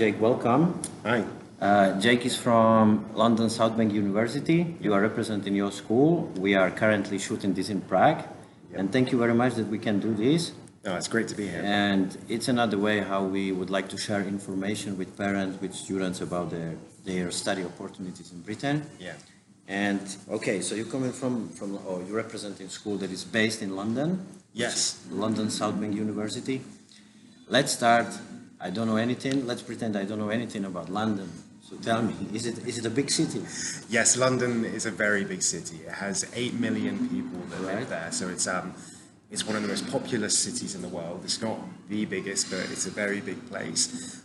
Jake, welcome. Hi. Jake is from London South Bank University. You are representing your school. We are currently shooting this in Prague. And thank you very much that we can do this. No, it's great to be here. And it's another way how we would like to share information with parents, with students about their study opportunities in Britain. Yeah. And okay, so you're coming from you're representing a school that is based in London. Yes. London South Bank University. Let's start. I don't know anything. Let's pretend I don't know anything about London. So tell me, is it a big city? Yes, London is a very big city. It has 8 million people that Right. live there. So it's one of the most populous cities in the world. It's not the biggest, but it's a very big place.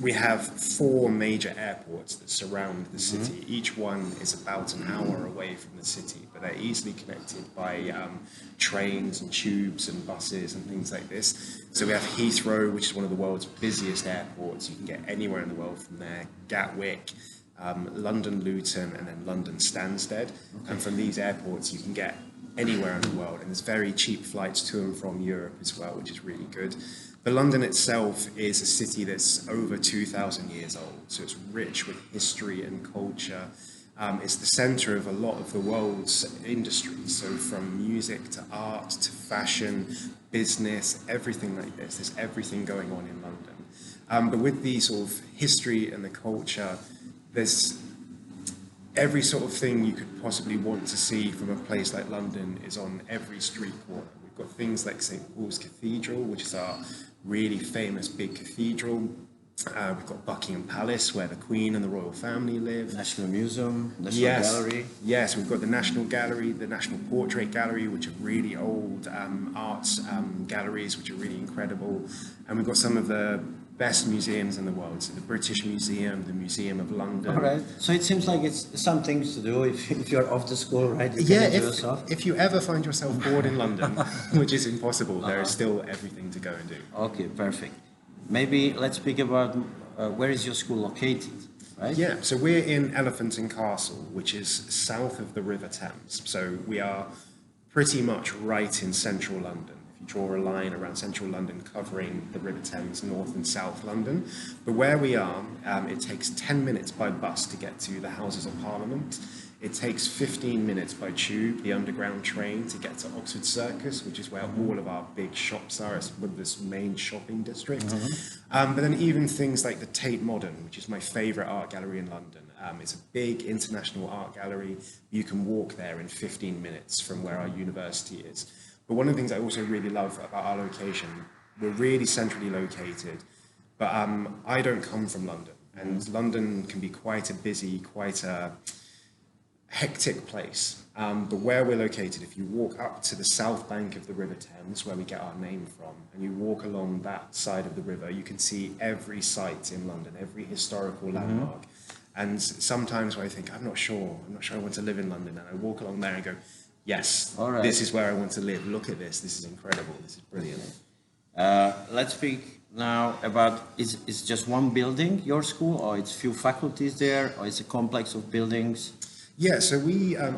We have 4 major airports that surround the city. Each one is about an hour away from the city, but they're easily connected by trains and tubes and buses and things like this. So we have Heathrow, which is one of the world's busiest airports. You can get anywhere in the world from there. Gatwick, London Luton, and then London Stansted. Okay. And from these airports, you can get anywhere in the world, and there's very cheap flights to and from Europe as well, which is really good. But London itself is a city that's over 2,000 years old, so it's rich with history and culture. It's the center of a lot of the world's industries, so from music to art to fashion, business, everything like this. There's everything going on in London. But with the sort of history and the culture, there's every sort of thing you could possibly want to see from a place like London is on every street corner. We've got things like St. Paul's Cathedral, which is our really famous big cathedral. We've got Buckingham Palace, where the Queen and the royal family live. National Museum, National Gallery. Yes, we've got the National Gallery, the National Portrait Gallery, which are really old arts galleries, which are really incredible. And we've got some of the best museums in the world. So the British Museum, the Museum of London. All right. So it seems like it's some things to do if you're off the school, right? You Yeah, can yourself. if you ever find yourself bored in London, which is impossible, there is still everything to go and do. Okay, perfect. Maybe let's speak about where is your school located, right? Yeah, so we're in Elephant and Castle, which is south of the River Thames. So we are pretty much right in central London. If you draw a line around central London covering the River Thames, north and south London. But where we are, it takes 10 minutes by bus to get to the Houses of Parliament. It takes 15 minutes by tube, the underground train, to get to Oxford Circus, which is where all of our big shops are. It's with this main shopping district. But then even things like the Tate Modern, which is my favourite art gallery in London. It's a big international art gallery. You can walk there in 15 minutes from where our university is. But one of the things I also really love about our location, we're really centrally located, but I don't come from London. And London can be quite a busy, quite a hectic place, but where we're located, if you walk up to the south bank of the River Thames, where we get our name from, and you walk along that side of the river, you can see every site in London, every historical landmark. And sometimes when I think, I'm not sure I want to live in London, and I walk along there and go, yes, this is where I want to live. Look at this is incredible, this is brilliant. Let's speak now about, is just one building your school, or it's few faculties there, or it's a complex of buildings? Yeah, so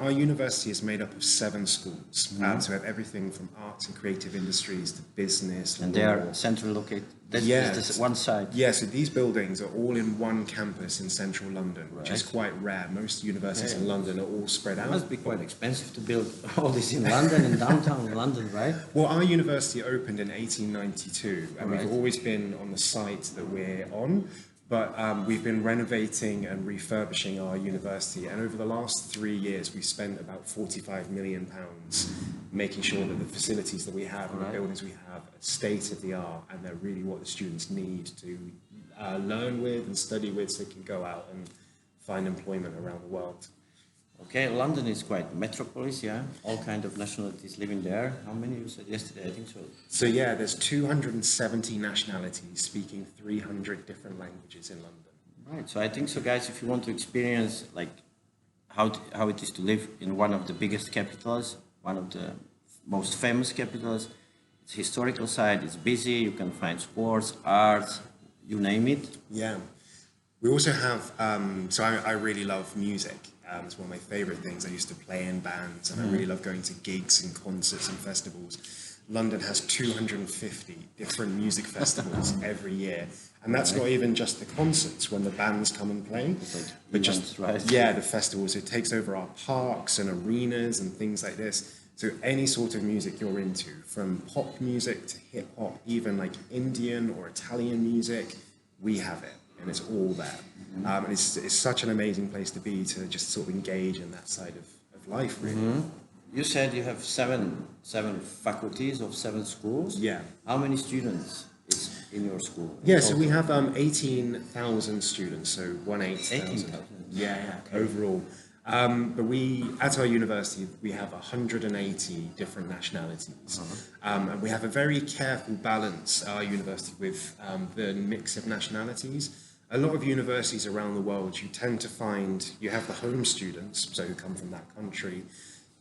our university is made up of 7 schools. So we have everything from arts and creative industries to business. And they are centrally located? That's one side? Yeah, so these buildings are all in one campus in central London, which is quite rare. Most universities in London are all spread out. It must be quite expensive to build all this in London, in downtown London, right? Well, our university opened in 1892, and we've always been on the site that we're on. But we've been renovating and refurbishing our university, and over the last 3 years, we've spent about £45 million making sure that the facilities that we have and the buildings we have are state of the art, and they're really what the students need to learn with and study with, so they can go out and find employment around the world. Okay, London is quite metropolis, yeah? All kind of nationalities living there. How many you said yesterday? I think so. So yeah, there's 270 nationalities speaking 300 different languages in London. Right, so I think so, guys, if you want to experience like how it is to live in one of the biggest capitals, one of the most famous capitals, it's historical side, it's busy, you can find sports, arts, you name it. Yeah. We also have, so I really love music. It's one of my favorite things. I used to play in bands, and I really love going to gigs and concerts and festivals. London has 250 different music festivals every year. And that's not even just the concerts when the bands come and play, but just, yeah, the festivals. It takes over our parks and arenas and things like this. So any sort of music you're into, from pop music to hip hop, even like Indian or Italian music, we have it, and it's all there. And it's such an amazing place to be, to just sort of engage in that side of life, really. You said you have seven faculties of 7 schools. Yeah. How many students is in your school? Yeah, so we have 18,000 students, so 18,000. 18,000. Yeah, overall. But at our university, we have 180 different nationalities. And we have a very careful balance at our university with the mix of nationalities. A lot of universities around the world, you tend to find you have the home students, so who come from that country,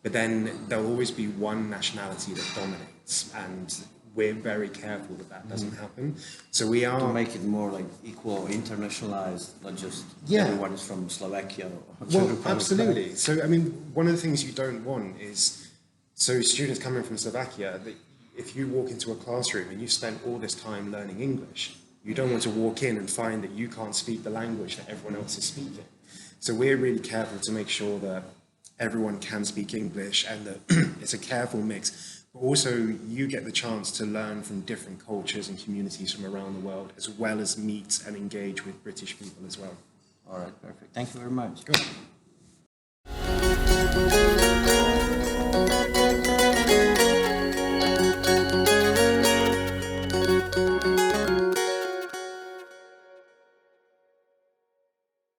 but then there'll always be one nationality that dominates, and we're very careful that doesn't happen. So we are... To make it more like equal, internationalized, not just everyone is from Slovakia. Or well, absolutely. So, I mean, one of the things you don't want is, so students coming from Slovakia, if you walk into a classroom and you've spent all this time learning English, you don't want to walk in and find that you can't speak the language that everyone else is speaking. So we're really careful to make sure that everyone can speak English and that it's a careful mix. But also, you get the chance to learn from different cultures and communities from around the world, as well as meet and engage with British people as well. All right, perfect. Thank you very much. Good.